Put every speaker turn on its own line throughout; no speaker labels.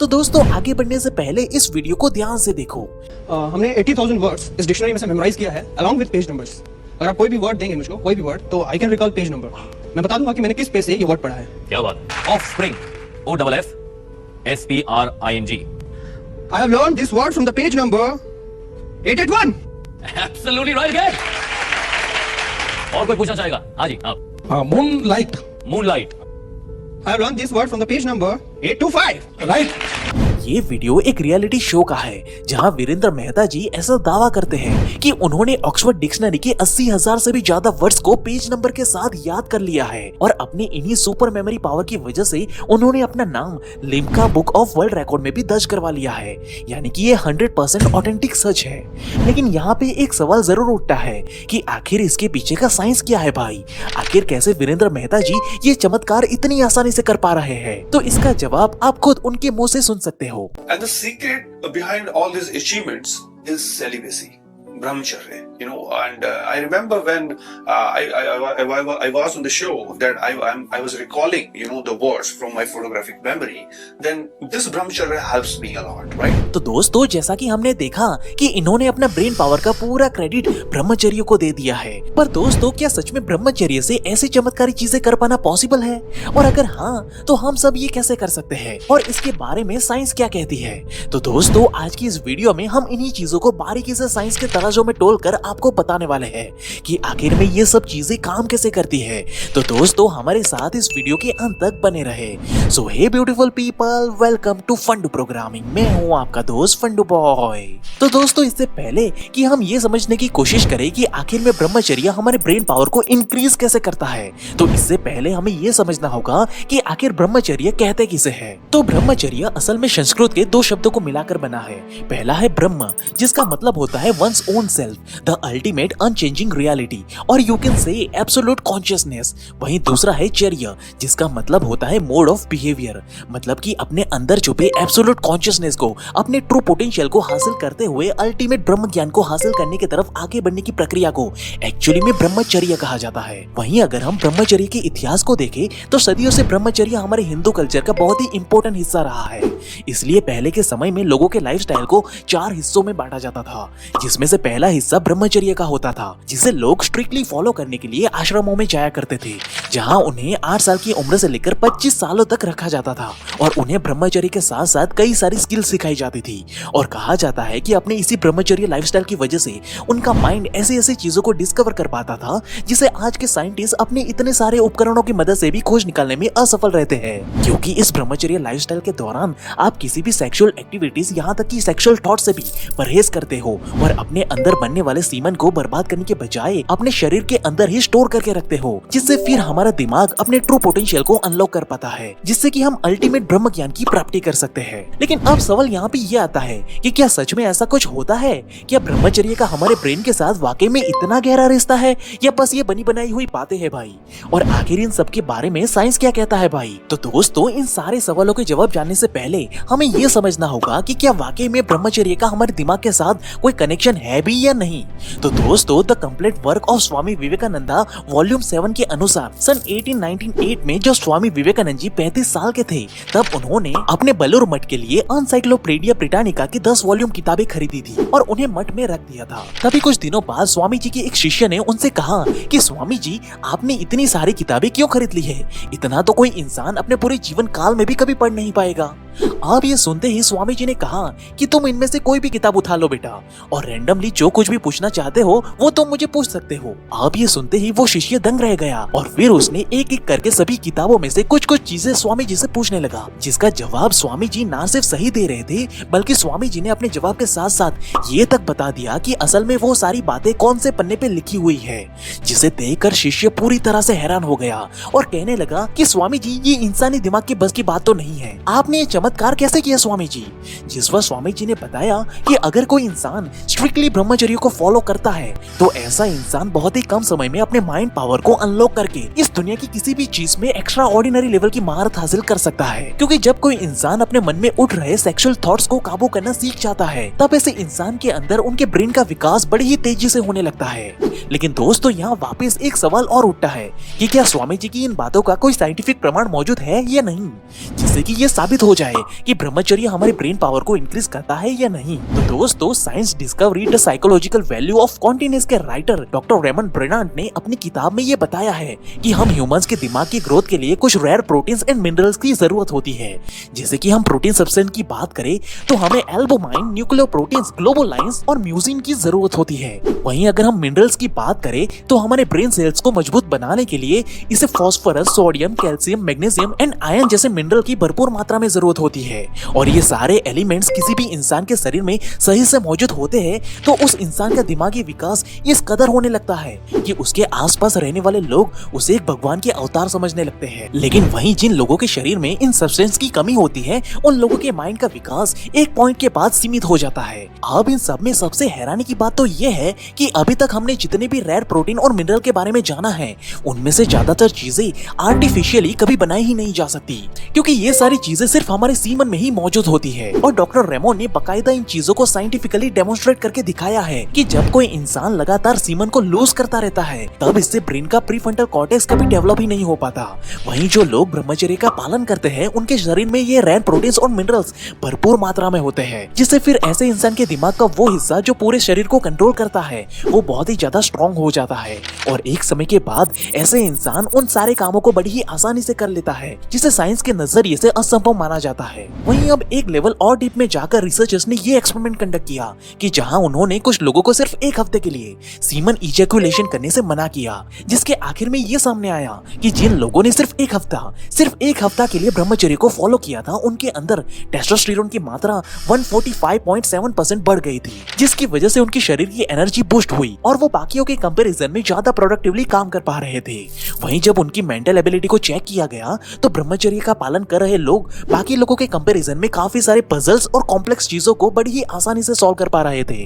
तो दोस्तों आगे बढ़ने से पहले इस वीडियो को ध्यान से देखो।
हमने 80,000 वर्ड्स इस डिक्शनरी में से मेमोराइज किया है अलॉन्ग विद पेज नंबर्स। अगर आप कोई भी वर्ड देंगे मुझको, कोई भी वर्ड, तो I can recall page number. मैं बता दूंगा कि मैंने किस पेज से ये वर्ड पढ़ा है।
क्या बात। Offspring, OFFSPRING।
I have learned this word from the page number 881.
Absolutely right, guys. और कोई पूछना चाहेगा? हाँ जी, आप।
Moonlight.
Moonlight.
I have learned this word from the page number 825. Right.
ये वीडियो एक रियलिटी शो का है जहां वीरेंद्र मेहता जी ऐसा दावा करते हैं कि उन्होंने ऑक्सफोर्ड डिक्शनरी के 80,000 से भी ज्यादा वर्ड्स को पेज नंबर के साथ याद कर लिया है और अपने इन्हीं सुपर मेमोरी पावर की वजह से उन्होंने अपना नाम Limca book of world record में भी दर्ज करवा लिया है। यानी कि ये 100% ऑथेंटिक सच है। लेकिन यहाँ पे एक सवाल जरूर उठता है कि आखिर इसके पीछे का साइंस क्या है भाई? आखिर कैसे वीरेंद्र मेहता जी ये चमत्कार इतनी आसानी से कर पा रहे हैं? तो इसका जवाब आप खुद उनके मुंह से सुन सकते हो।
And the secret behind all these achievements is celibacy, brahmacharya. You know, and I remember when I was on the show that I was recalling, you know, the words from my photographic memory. Then this brahmacharya helps me a lot, right?
तो दोस्तों जैसा कि हमने देखा कि इन्होंने अपना brain power का पूरा क्रेडिट ब्रह्मचर्य को दे दिया है। पर दोस्तों क्या सच में ब्रह्मचर्य से ऐसी चमत्कारी चीजें कर पाना पॉसिबल है? और अगर हाँ तो हम सब ये कैसे कर सकते हैं और इसके बारे में साइंस क्या कहती है? तो दोस्तों आज की इस वीडियो में हम इन्हीं चीजों को बारीकी से साइंस के तराजू में तोलकर आपको बताने वाले हैं कि आखिर में ये सब चीजें काम कैसे करती है। तो दोस्तों हमारे साथ इस वीडियो के अंत तक बने रहे। So hey beautiful people, welcome to Fundoo programming. मैं हूँ आपका दोस्त फंडू बॉय। तो दोस्तों इससे पहले कि हम ये समझने की कोशिश करें कि आखिर में ब्रह्मचर्य हमारे ब्रेन पावर को इंक्रीज कैसे करता है, तो इससे पहले हमें ये समझना होगा कि आखिर ब्रह्मचर्य कहते किसे है। तो ब्रह्मचर्य असल में संस्कृत के दो शब्दों को मिलाकर बना है। पहला है ब्रह्म, जिसका मतलब होता है one's own self, the ultimate unchanging reality, और you can say absolute consciousness. वहीं दूसरा है चर्य, जिसका मतलब होता है मोड ऑफ बिहेवियर, मतलब कि अपने अंदर छुपे एब्सोल्यूट कॉन्शियसनेस को, अपने ट्रू पोटेंशियल को हासिल करते हुए अल्टीमेट ब्रह्म ज्ञान को हासिल करने की तरफ आगे बढ़ने की प्रक्रिया को एक्चुअली में ब्रह्मचर्य कहा जाता है। वहीं अगर हम ब्रह्मचर्य के इतिहास को देखें तो सदियों से ब्रह्मचर्य हमारे हिंदू कल्चर का बहुत ही इंपॉर्टेंट हिस्सा रहा है। इसलिए पहले के समय में लोगों के लाइफस्टाइल को 4 हिस्सों में बांटा जाता था, जिसमें से पहला हिस्सा ब्रह्मचर्य का होता था, जिसे लोग स्ट्रिक्टली फॉलो करने के लिए आश्रमों में जाया करते थे, जहां उन्हें 8 साल की उम्र से लेकर 25 सालों तक रखा जाता था और उन्हें ब्रह्मचर्य के साथ साथ कई सारी स्किल सिखाई जाती थी। और कहा जाता है कि अपने इसी ब्रह्मचर्य लाइफस्टाइल की वजह से उनका माइंड ऐसी ऐसी चीजों को डिस्कवर कर पाता था जिसे आज के साइंटिस्ट अपने इतने सारे उपकरणों की मदद से भी खोज निकालने में असफल रहते हैं। क्योंकि इस ब्रह्मचर्य लाइफस्टाइल के दौरान आप किसी भी सेक्सुअल एक्टिविटीज, यहाँ तक कि सेक्सुअल थॉट से भी परहेज करते हो और अपने अंदर बनने वाले सीमन को बर्बाद करने के बजाय अपने शरीर के अंदर ही स्टोर करके रखते हो, जिससे फिर हमारा दिमाग अपने ट्रू पोटेंशियल को अनलॉक कर पाता है, जिससे कि हम अल्टीमेट ब्रह्म ज्ञान की प्राप्ति कर सकते हैं। लेकिन अब सवाल यहाँ पे ये आता है कि क्या सच में ऐसा कुछ होता है? क्या ब्रह्मचर्य का हमारे ब्रेन के साथ वाकई में इतना गहरा रिश्ता है या बस ये बनी बनाई हुई बातें हैं भाई? और आखिर इन सब के बारे में साइंस क्या कहता है भाई? तो दोस्तों इन सारे सवालों के जवाब जानने से पहले हमें ये समझना होगा कि क्या वाकई में ब्रह्मचर्य का हमारे दिमाग के साथ कोई कनेक्शन है भी या नहीं। तो दोस्तों the complete work of Swami Vivekananda volume 7 के अनुसार सन 1898 में जब स्वामी विवेकानंद जी 35 साल के थे, तब उन्होंने अपने बलूर मठ के लिए एनसाइक्लोपीडिया ब्रिटानिका की 10 वॉल्यूम किताबें खरीदी थी और उन्हें मठ में रख दिया था। तभी कुछ दिनों बाद स्वामी जी के एक शिष्य ने उनसे कहा कि स्वामी जी, आपने इतनी सारी किताबें क्यों खरीद ली है? इतना तो कोई इंसान अपने पूरे जीवन काल में भी कभी पढ़ नहीं पाएगा। आप ये सुनते ही स्वामी जी ने कहा कि तुम इनमें से कोई भी किताब उठा लो बेटा, और रैंडमली जो कुछ भी पूछना चाहते हो वो तुम मुझे पूछ सकते हो। आप ये सुनते ही वो शिष्य दंग रह गया और फिर उसने एक एक करके सभी किताबों में से कुछ कुछ चीजें स्वामी जी से पूछने लगा, जिसका जवाब स्वामी जी ना सिर्फ सही दे रहे थे बल्कि स्वामी जी ने अपने जवाब के साथ साथ ये तक बता दिया कि असल में वो सारी बातें कौन से पन्ने पे लिखी हुई है, जिसे देखकर शिष्य पूरी तरह से हैरान हो गया और कहने लगा कि स्वामी जी, ये इंसानी दिमाग की बस की बात तो नहीं है। आपने ये चमत्कार कैसे किया स्वामी जी? जिस पर स्वामी जी ने बताया कि अगर कोई इंसान स्ट्रिक्टली ब्रह्मचर्य को फॉलो करता है तो ऐसा इंसान बहुत ही कम समय में अपने माइंड पावर को अनलॉक करके इस दुनिया की किसी भी चीज में एक्स्ट्रा ऑर्डिनरी लेवल की महारत हासिल कर सकता है। क्योंकि जब कोई इंसान अपने मन में उठ रहे सेक्सुअल थॉट्स को काबू करना सीख जाता है, तब ऐसे इंसान के अंदर उनके ब्रेन का विकास बड़ी ही तेजी से होने लगता है। लेकिन दोस्तों यहाँ वापस एक सवाल और उठता है कि क्या स्वामी जी की इन बातों का कोई साइंटिफिक प्रमाण मौजूद है या नहीं, जिससे कि ये साबित हो जाए है कि ब्रह्मचर्य हमारे ब्रेन पावर को इंक्रीज करता है या नहीं। तो दोस्तों, science discovery the psychological value of continence के राइटर डॉक्टर रेमन ब्रेनांड ने अपनी किताब में ये बताया है कि हम ह्यूमंस के दिमाग की ग्रोथ के लिए कुछ रेयर प्रोटीन्स एंड मिनरल्स की जरूरत होती है। जैसे कि हम प्रोटीन सब्सटेंस की बात करें तो हमें एल्बुमाइन, न्यूक्लियोप्रोटीन्स, ग्लोबुलाइंस और म्यूसिन की जरूरत होती है। वहीं अगर हम मिनरल्स की बात करें तो हमारे ब्रेन सेल्स को मजबूत बनाने के लिए इसे phosphorus, sodium, calcium, magnesium and iron जैसे मिनरल की भरपूर मात्रा में जरूरत होती है। और ये सारे एलिमेंट्स किसी भी इंसान के शरीर में सही से मौजूद होते हैं तो उस इंसान का दिमागी विकास इस कदर होने लगता है कि उसके आसपास रहने वाले लोग उसे एक भगवान के अवतार समझने लगते हैं। लेकिन वहीं जिन लोगों के शरीर में इन सब्सटेंस की कमी होती है उन लोगों के माइंड का विकास एक पॉइंट के बाद सीमित हो जाता है। अब इन सब में सबसे हैरानी की बात तो ये है कि अभी तक हमने जितने भी रेयर प्रोटीन और मिनरल के बारे में जाना है उनमें से ज्यादातर चीजें आर्टिफिशियली कभी बनाई ही नहीं जा सकती, क्योंकि ये सारी चीजें सिर्फ हमारे सीमन में ही मौजूद होती है। और डॉक्टर रेमोन ने बकायदा इन चीजों को साइंटिफिकली डेमोन्स्ट्रेट करके दिखाया है कि जब कोई इंसान लगातार सीमन को लूज करता रहता है तब इससे ब्रेन का प्रीफ्रंटल कॉर्टेक्स कभी डेवलप ही नहीं हो पाता। वहीं जो लोग ब्रह्मचर्य का पालन करते हैं उनके शरीर में ये रेयर प्रोटीन्स और मिनरल्स भरपूर मात्रा में होते हैं, जिससे फिर ऐसे इंसान के दिमाग का वो हिस्सा जो पूरे शरीर को कंट्रोल करता है वो बहुत ही ज्यादा स्ट्रॉन्ग हो जाता है। और एक समय के बाद ऐसे इंसान उन सारे कामों को बड़ी ही आसानी से कर लेता है, जिसे साइंस के नजरिए से असंभव माना जाता है। वहीं अब एक लेवल और डीप में जाकर रिसर्चर्स ने ये एक्सपेरिमेंट कंडक्ट किया कि जहां उन्होंने कुछ लोगों को सिर्फ एक हफ्ते के लिए सीमन इजैकुलेशन करने से मना किया, जिसके आखिर में ये सामने आया कि जिन लोगों ने सिर्फ एक हफ्ता के लिए ब्रह्मचर्य को फॉलो किया था उनके अंदर टेस्टोस्टेरोन की मात्रा 145.7% बढ़ गई थी, जिसकी वजह से उनकी शरीर की एनर्जी बूस्ट हुई और वो बाकियों के कंपैरिजन में ज्यादा प्रोडक्टिवली काम कर पा रहे थे। वहीं जब उनकी मेंटल एबिलिटी को चेक किया गया तो ब्रह्मचर्य का पालन कर रहे लोग बाकी लोगों के कंपैरिजन में काफी सारे पजल्स और कॉम्प्लेक्स चीजों को बड़ी ही आसानी से सॉल्व कर पा रहे थे।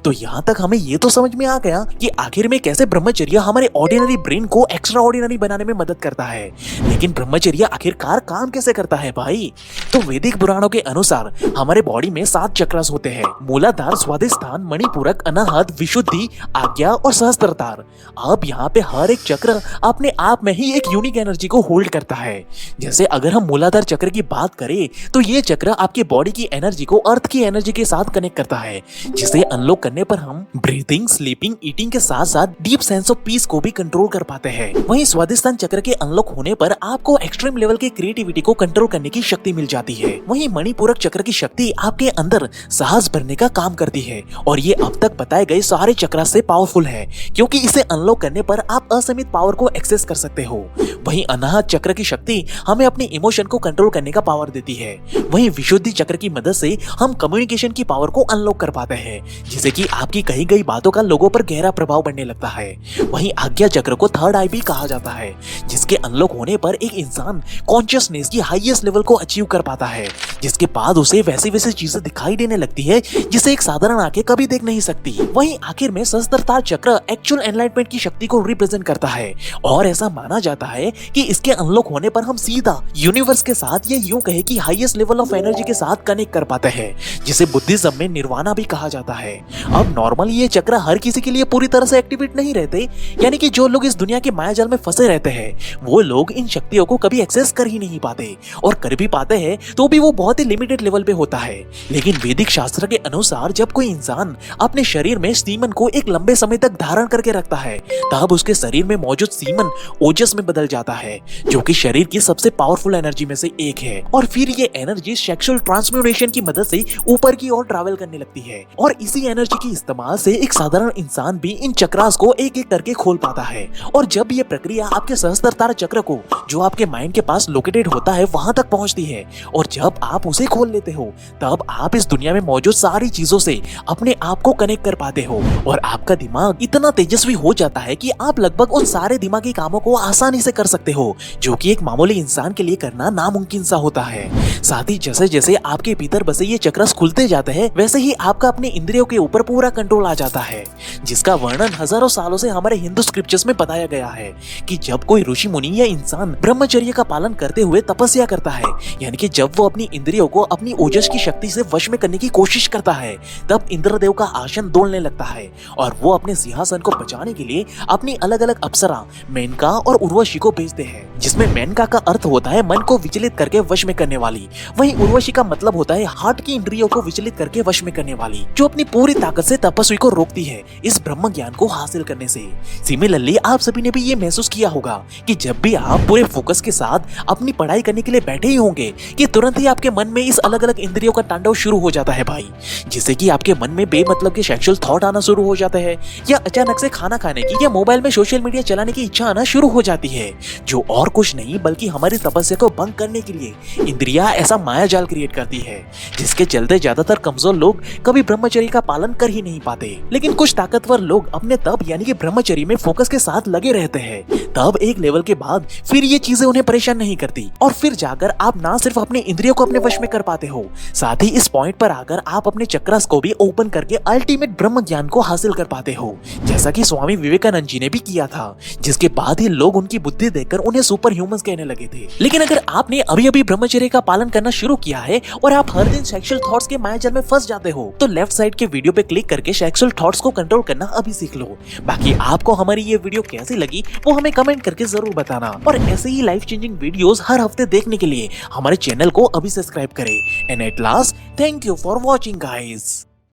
तो यहाँ तक हमें ये तो समझ में आ गया कि आखिर में कैसे ब्रह्मचर्य हमारे ऑर्डिनरी ब्रेन को एक्स्ट्रा ऑर्डिनरी बनाने में मदद करता है। लेकिन ब्रह्मचर्य आखिरकार काम कैसे करता है भाई? तो वैदिक पुराणों के अनुसार हमारे बॉडी में 7 चक्रास होते हैं: मूलाधार, स्वादिष्ठान, मणिपूरक, अनाहत, विशुद्धि, आज्ञा और सहस्त्रधार। अब यहाँ पे हर एक चक्र अपने आप में ही एक यूनिक एनर्जी को होल्ड करता है। जैसे अगर हम मूलाधार चक्र की बात करें तो ये चक्र आपके बॉडी की एनर्जी को अर्थ की एनर्जी के साथ कनेक्ट करता है, जिसे अनलॉक करने पर हम ब्रीथिंग, स्लीपिंग, ईटिंग के साथ साथ डीप सेंस ऑफ पीस को भी कंट्रोल कर पाते हैं। वहीं स्वादिष्ठान चक्र के अनलॉक होने पर आपको एक्सट्रीम लेवल की क्रिएटिविटी को कंट्रोल करने की शक्ति मिल जाती है। वहीं मणिपूरक चक्र की शक्ति आपके अंदर साहस भरने का काम करती है और ये अब तक बताए गए सारे चक्र से पावरफुल है, क्योंकि इसे अनलॉक करने पर आप असीमित पावर को एक्सेस कर सकते हो। वहीं अनाहत चक्र की शक्ति हमें अपने इमोशन को कंट्रोल करने का पावर देती है। वहीं विशुद्धि चक्र की मदद से हम कम्युनिकेशन की पावर को अनलॉक कर पाते हैं, जिससे कि आपकी कही गई बातों का लोगों पर गहरा प्रभाव पड़ने लगता है। वहीं आज्ञा चक्र को थर्ड आई भी कहा जाता है, जिसके अनलॉक होने पर एक इंसान कॉन्शियसनेस की हाईएस्ट लेवल को अचीव कर पाता है, जिसके बाद उसे वैसी वैसी चीजें दिखाई देने लगती है जिसे एक साधारण आंखें कभी देख नहीं सकती। वहीं आखिर में सहस्त्रधार चक्र एक्चुअल एनलाइटमेंट की शक्ति को रिप्रेजेंट करता है और ऐसा माना जाता है कि इसके अनलॉक होने पर हम सीधा यूनिवर्स के साथ, या यूं कहे कि हाईएस्ट लेवल ऑफ एनर्जी के साथ कनेक्ट कर पाते हैं, जिसे बुद्धिज्म में निर्वाणा भी कहा जाता है। अब नॉर्मली ये चक्र हर किसी के लिए पूरी तरह से एक्टिवेट नहीं रहते, यानी कि जो लोग इस दुनिया के मायाजाल में फंसे रहते हैं वो लोग इन शक्तियों को कभी एक्सेस कर ही नहीं पाते, और कर भी पाते हैं तो भी वो बहुत ही लिमिटेड लेवल पे होता है। लेकिन वैदिक शास्त्र के अनुसार जब कोई इंसान अपने शरीर में सीमन को एक लंबे समय तक धारण करके रखता है तब उसके शरीर में मौजूद सीमन ओजस में बदल जाता है, जो कि शरीर की सबसे पावरफुल एनर्जी में से एक है। और फिर ये एनर्जी सेक्सुअल ट्रांसम्यूटेशन की मदद से ऊपर की ओर ट्रैवल करने लगती है, और इसी एनर्जी के इस्तेमाल से एक साधारण इंसान भी इन चक्रास को एक एक करके खोल पाता है। और जब ये प्रक्रिया आपके सहस्त्रधार चक्र को, जो आपके माइंड के पास लोकेटेड होता है, वहां तक पहुंचती है, और जब आप उसे खोल लेते हो तब आप इस दुनिया में मौजूद सारी चीजों से अपने आप को कनेक्ट कर पाते हो, और आपका दिमाग इतना तेजस्वी हो जाता है कि आप लगभग उन सारे दिमागी कामों को आसानी से कर सकते हो जो कि एक मामूली इंसान के लिए करना नामुमकिन सा होता है। साथ ही जैसे जैसे आपके भीतर बसे ये चक्र खुलते जाते हैं वैसे ही आपका अपने इंद्रियों के ऊपर पूरा कंट्रोल आ जाता है, जिसका वर्णन हजारों सालों से हमारे हिंदू स्क्रिप्चर्स में बताया गया है कि जब कोई ऋषि मुनि या इंसान ब्रह्मचर्य का पालन करते हुए तपस्या करता है, यानी कि जब वो अपनी इंद्रियों को अपनी ओजस की शक्ति से वश में करने की कोशिश करता है, तब इंद्रदेव का आसन डोलने लगता है और वो अपने सिंहासन को बचाने के लिए अपनी अलग अलग अप्सरा मेनका और उर्वशी को भेजते हैं, जिसमें मेनका का अर्थ होता है मन को विचलित करके वश में करने वाली, वाली, वहीं उर्वशी का मतलब होता है हार्ट की इंद्रियों को विचलित करके वश में करने वाली, जो अपनी पूरी ताकत से तपस्वी को रोकती है इस ब्रह्म ज्ञान को हासिल करने से। सिमिलरली आप सभी ने भी ये महसूस किया होगा कि जब भी आप पूरे फोकस के साथ अपनी पढ़ाई करने के लिए बैठे ही होंगे कि तुरंत ही आपके मन में इस अलग अलग इंद्रियों का तांडव शुरू हो जाता है भाई, जिससे कि आपके मन में बेमतलब के सेक्सुअल थॉट आना शुरू हो जाते हैं, या अचानक से खाना खाने की या मोबाइल में सोशल मीडिया चलाने की इच्छा आना शुरू हो जाती है, जो और कुछ नहीं बल्कि हमारी तपस्या को भंग करने के लिए इंद्रियां ऐसा माया जाल क्रिएट करती है, जिसके चलते ज्यादातर कमजोर लोग कभी ब्रह्मचर्य का पालन कर ही नहीं पाते। लेकिन कुछ ताकतवर लोग अपने तप यानी कि ब्रह्मचर्य में फोकस के साथ लगे रहते हैं, तब एक लेवल के बाद फिर ये चीजें उन्हें परेशान नहीं करती और फिर जाकर आप ना सिर्फ अपने इंद्रियों को अपने वश में कर पाते हो, साथ ही इस पॉइंट पर आकर आप अपने चक्रस को भी ओपन करके अल्टीमेट ब्रह्म ज्ञान को हासिल कर पाते हो, जैसा कि स्वामी विवेकानंद जी ने भी किया था, जिसके बाद ही लोग उनकी बुद्धि देखकर उन्हें सुपर ह्यूमंस कहने लगे थे। लेकिन अगर आपने अभी अभी ब्रह्मचर्य का पालन करना शुरू किया है और आप हर दिन सेक्सुअल थॉट्स के मायाजाल में फंस जाते हो, तो लेफ्ट साइड के वीडियो पे क्लिक करके सेक्सुअल थॉट्स को कंट्रोल करना अभी सीख लो। बाकी आपको हमारी ये वीडियो कैसी लगी वो हमें कमेंट करके जरूर बताना, और ऐसे ही लाइफ चेंजिंग वीडियोस हर हफ्ते देखने के लिए हमारे चैनल को अभी सब्सक्राइब करें। And at last, thank you for watching guys.